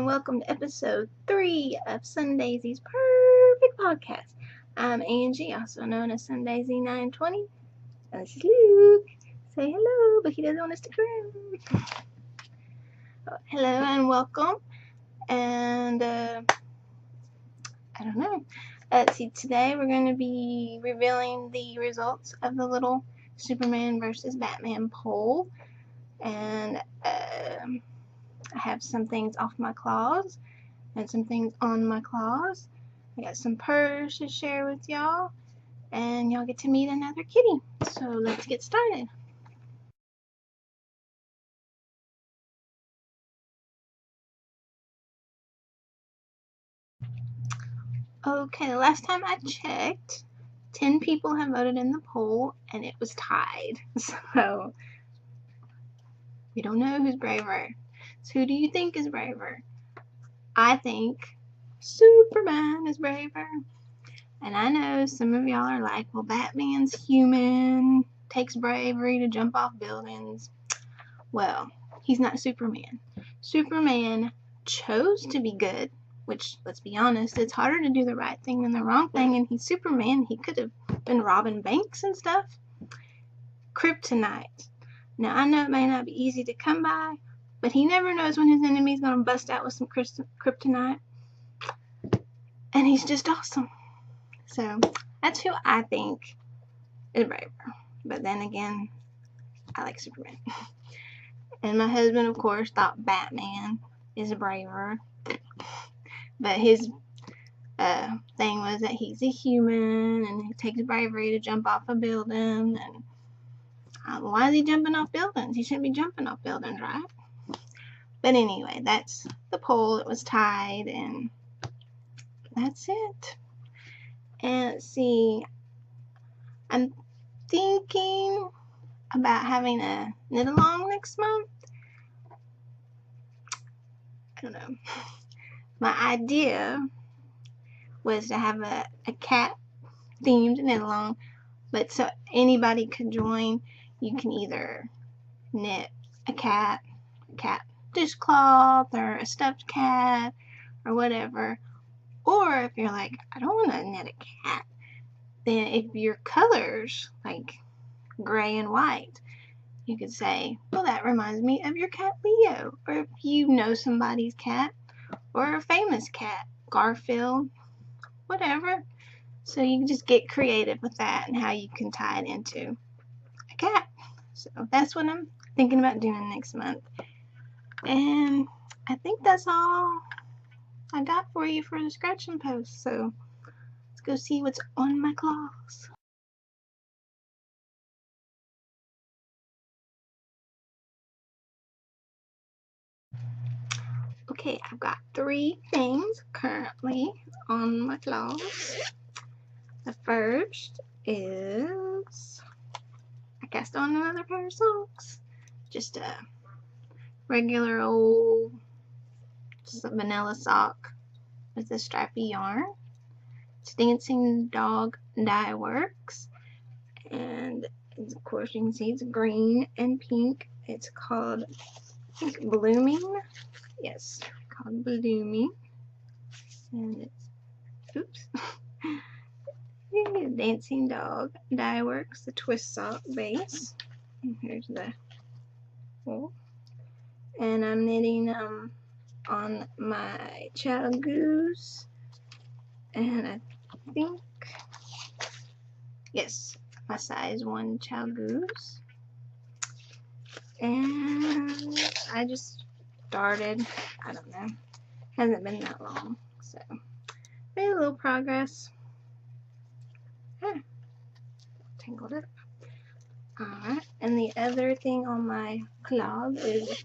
welcome to episode 3 of Sundaysy's Perfect Podcast. I'm Angie, also known as Sundaysy 920, and this is Luke. Say hello, but he doesn't want to stick around. Hello and welcome, and I don't know. Today we're going to be revealing the results of the little Superman versus Batman poll, and I have some things off my claws and some things on my claws. I got some purrs to share with y'all, and y'all get to meet another kitty. So let's get started. Okay, the last time I checked, 10 people have voted in the poll, and it was tied. So we don't know who's braver. So who do you think is braver? I think Superman is braver. And I know some of y'all are like, well, Batman's human, takes bravery to jump off buildings. Well, he's not Superman. Superman chose to be good, which, let's be honest, it's harder to do the right thing than the wrong thing, and he's Superman. He could have been robbing banks and stuff. Kryptonite. Now, I know it may not be easy to come by, but he never knows when his enemy's going to bust out with some kryptonite. And he's just awesome. So, that's who I think is braver. But then again, I like Superman. And my husband, of course, thought Batman is braver. But his thing was that he's a human and it takes bravery to jump off a building. And why is he jumping off buildings? He shouldn't be jumping off buildings, right? But anyway, that's the poll. It was tied, and that's it. And let's see. I'm thinking about having a knit-along next month. I don't know. My idea was to have a cat-themed knit-along, but so anybody could join. You can either knit a cat dishcloth, or a stuffed cat, or whatever. Or if you're like, I don't want to knit a cat, then if your colors, like gray and white, you could say, well, that reminds me of your cat Leo. Or if you know somebody's cat, or a famous cat, Garfield, whatever. So you can just get creative with that and how you can tie it into a cat. So that's what I'm thinking about doing next month. And I think that's all I got for you for the scratch and post. So let's go see what's on my claws. Okay, I've got 3 things currently on my claws. The first is I cast on another pair of socks. Just a regular old, just a vanilla sock with a stripy yarn. It's Dancing Dog Dye Works, and of course you can see it's green and pink. It's called, I think, Blooming. Yes, called Blooming, and it's, oops, Dancing Dog Dye Works, the twist sock base. And here's the wool, and I'm knitting on my Child Goose, and I think, yes, my size 1 Child Goose. And I just started, I don't know, hasn't been that long, so made a little progress. Tangled it. Alright, and the other thing on my clog is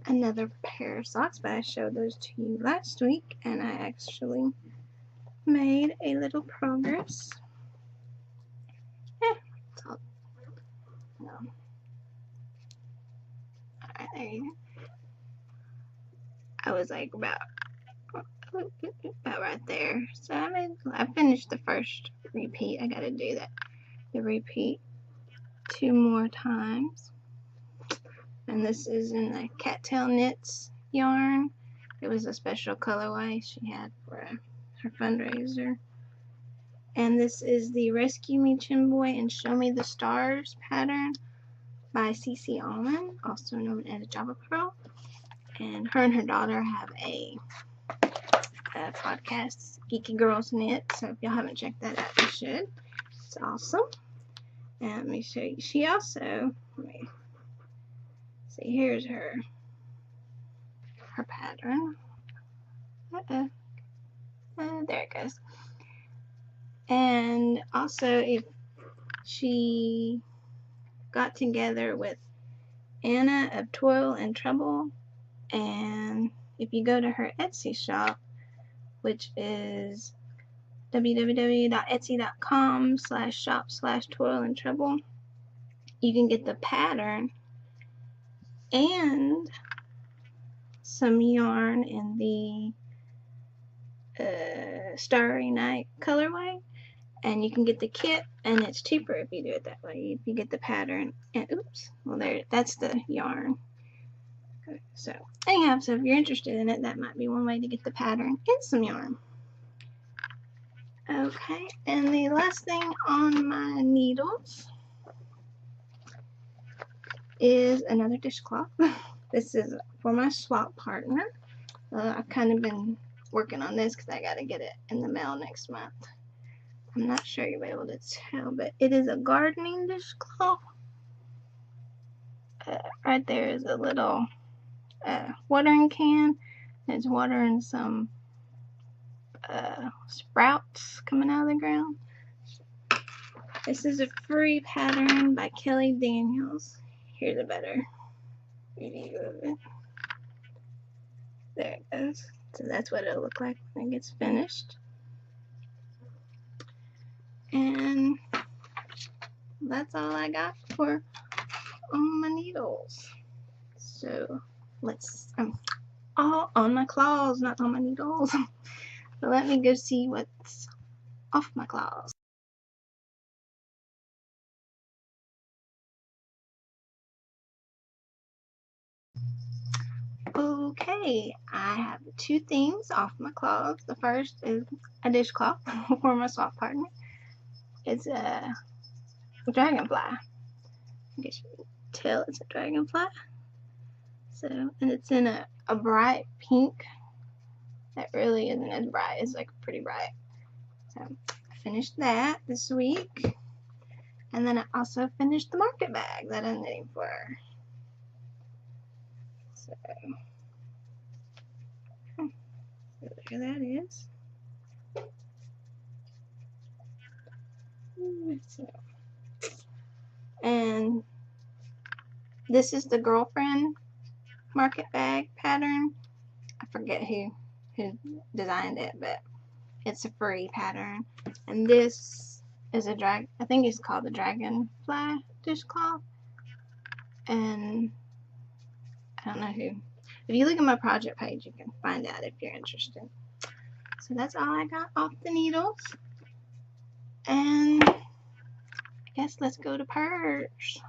another pair of socks, but I showed those to you last week, and I actually made a little progress. So, no. Alright, there you go. I was like about right there. So I finished the first repeat. I gotta do the repeat 2 more times. And this is in the Cattail Knits yarn. It was a special colorway she had for her fundraiser. And this is the Rescue Me Chinboy and Show Me the Stars pattern by CC Almond, also known as Java Pearl. And her daughter have a podcast, Geeky Girls Knit. So if y'all haven't checked that out, you should. It's awesome. And let me show you. She also, let me see, here's her pattern. There it goes. And also, if she got together with Anna of Toil and Trouble, and if you go to her Etsy shop, which is www.etsy.com/shop/toil-and-trouble, you can get the pattern and some yarn in the Starry Night colorway, and you can get the kit, and it's cheaper if you do it that way. If you get the pattern, and oops, well there, that's the yarn. Okay, so anyhow, so if you're interested in it, that might be one way to get the pattern and some yarn. Okay, and the last thing on my needles is another dishcloth. This is for my swap partner. I've kind of been working on this because I got to get it in the mail next month. I'm not sure you'll be able to tell, but it is a gardening dishcloth. Right there is a little watering can. It's watering some sprouts coming out of the ground. This is a free pattern by Kelly Daniels. Here's a better review of it. There it goes. So that's what it'll look like when it gets finished. And that's all I got for on my needles. So let's, all on my claws, not on my needles. So let me go see what's off my claws. Okay, I have two things off my claws. The first is a dishcloth for my swap partner. It's a dragonfly. I guess you can tell it's a dragonfly. So, and it's in a bright pink. That really isn't as bright. It's like pretty bright. So I finished that this week. And then I also finished the market bag that I'm knitting for her. So there that is. So, and this is the girlfriend market bag pattern. I forget who designed it, but it's a free pattern. And this is a I think it's called the dragonfly dishcloth. And I don't know who. If you look at my project page, you can find out if you're interested. So that's all I got off the needles. And I guess let's go to purrs.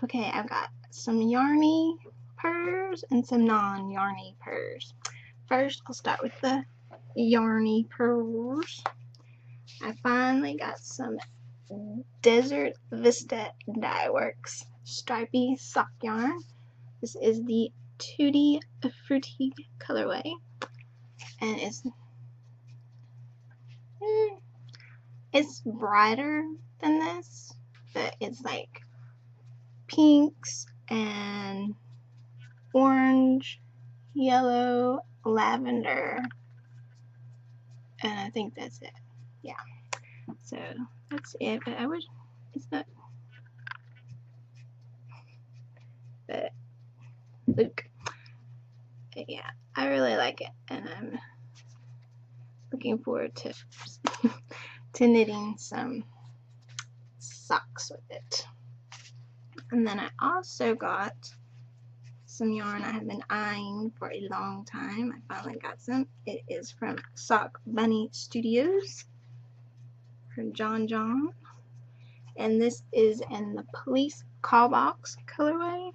Okay, I've got some yarny purrs and some non-yarny purrs. First, I'll start with the yarny purrs. I finally got some Desert Vista Dye Works stripy sock yarn. This is the Tutti Frutti colorway, and it's brighter than this, but it's like pinks and orange, yellow, lavender, and I think that's it. Yeah, so that's it. But I wish it's not. But Luke, yeah, I really like it, and I'm looking forward to to knitting some socks with it. And then I also got some yarn I have been eyeing for a long time. I finally got some. It is from Sock Bunny Studios. for John. And this is in the Police Call Box colorway.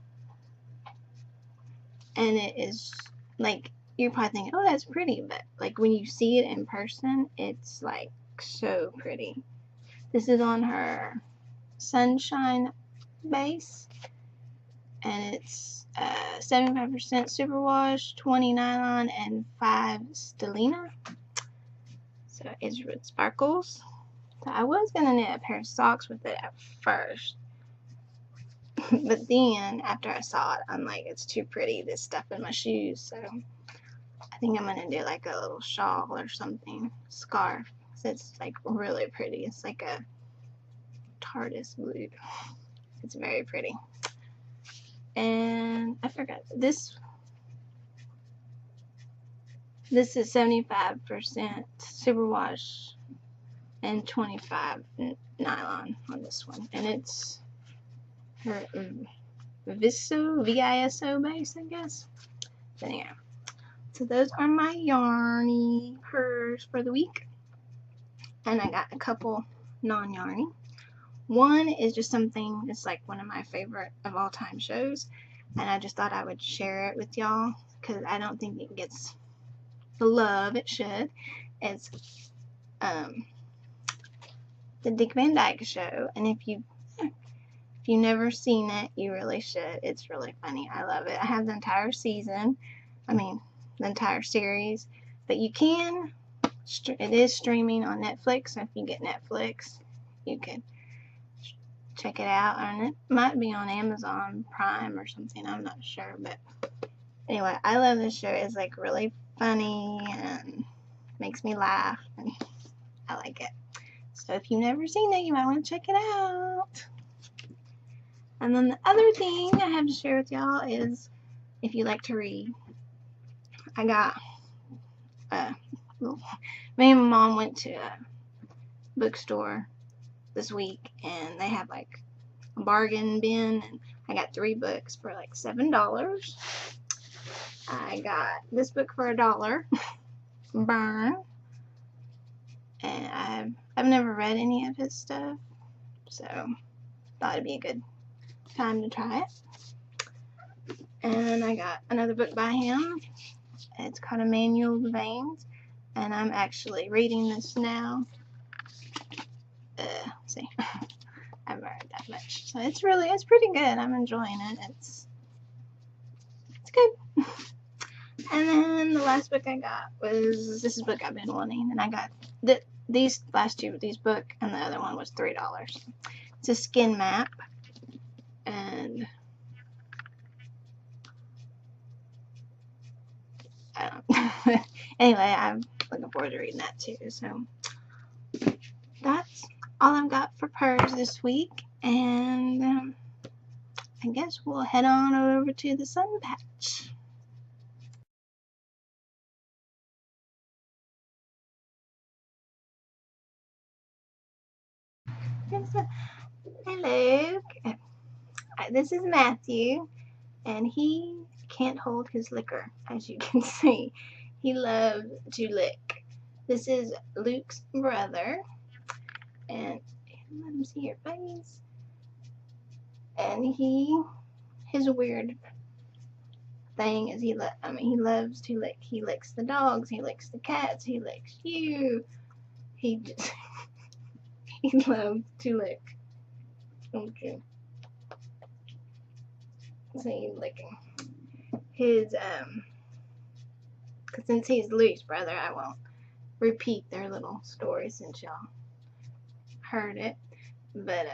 And it is like, you're probably thinking, oh, that's pretty, but like when you see it in person, it's like so pretty. This is on her Sunshine base, and it's 75% superwash, 20 nylon, and 5 stellina. So it's with sparkles. So I was gonna knit a pair of socks with it at first, but then after I saw it, I'm like, it's too pretty, this stuff in my shoes. So I think I'm gonna do like a little shawl or something, scarf. So it's like really pretty. It's like a TARDIS blue. It's very pretty. And I forgot this. This is 75% superwash and 25 nylon on this one, and it's her Viso base, I guess. So anyway, so those are my yarny purrs for the week, and I got a couple non-yarny. One is just something that's like one of my favorite of all time shows, and I just thought I would share it with y'all because I don't think it gets the love it should. It's the Dick Van Dyke Show, and if you've never seen it, you really should. It's really funny. I love it. I have the entire season, the entire series, but you can, it is streaming on Netflix, so if you get Netflix, you can check it out, and it might be on Amazon Prime or something, I'm not sure, but anyway, I love this show. It's like really funny and makes me laugh, and I like it. So if you've never seen it, you might want to check it out. And then the other thing I have to share with y'all is, if you like to read, I got me and my mom went to a bookstore this week, and they have like a bargain bin, and I got 3 books for like $7. I got this book for $1, Burn, and I've never read any of his stuff, so thought it'd be a good time to try it. And I got another book by him. It's called A Manual of the Veins, and I'm actually reading this now. See, I haven't read that much, so it's pretty good. I'm enjoying it. It's good. And then the last book I got was this book I've been wanting, and I got these last two, these book, and the other one was $3. It's a skin map, and I don't know. Anyway, I'm looking forward to reading that too. So that's all I've got for purrs this week, and I guess we'll head on over to the sun patch. Hello, this is Matthew, and he can't hold his liquor, as you can see. He loves to lick. This is Luke's brother, and let him see your face. And his weird thing is he loves to lick. He licks the dogs, he licks the cats, he licks you. He just he loves to lick. Don't you? So he's licking. His since he's Luke's brother, I won't repeat their little story since y'all heard it. But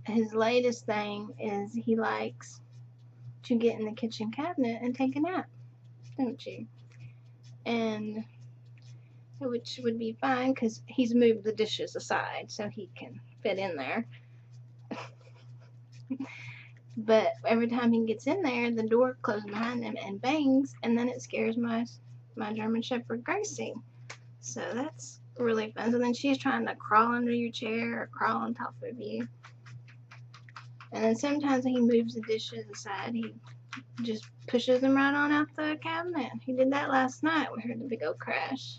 his latest thing is he likes to get in the kitchen cabinet and take a nap, don't you? And which would be fine because he's moved the dishes aside so he can fit in there. But every time he gets in there, the door closes behind him and bangs, and then it scares my German Shepherd Gracie. So that's really fun. So then she's trying to crawl under your chair or crawl on top of you. And then sometimes when he moves the dishes aside, he just pushes them right on out the cabinet. He did that last night. We heard the big old crash.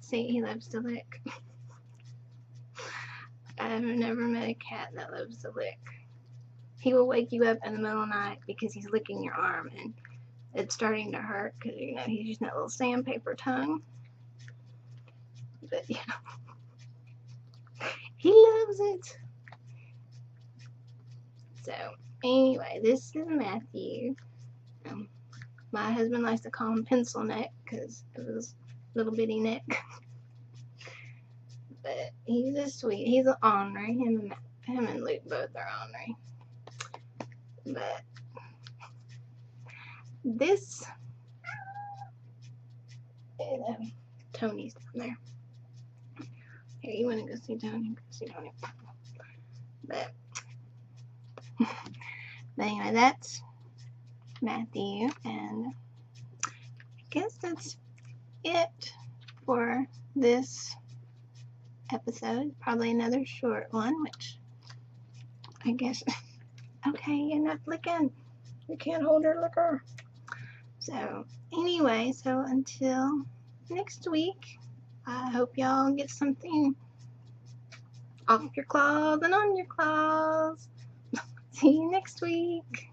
See, he loves to lick. I've never met a cat that loves to lick. He will wake you up in the middle of the night because he's licking your arm and it's starting to hurt because, you know, he's using that little sandpaper tongue. But, you know, he loves it. So, anyway, this is Matthew. My husband likes to call him Pencil Neck because of his little bitty neck. But he's a sweet, he's an ornery. Him and Luke both are ornery. But this, Tony's down there. Here, you want to go see Tony? Go see Tony. But anyway, that's Matthew, and I guess that's it for this episode. Probably another short one, which I guess, okay, enough licking. You can't hold her liquor. So anyway, so until next week, I hope y'all get something off your claws and on your claws. See you next week.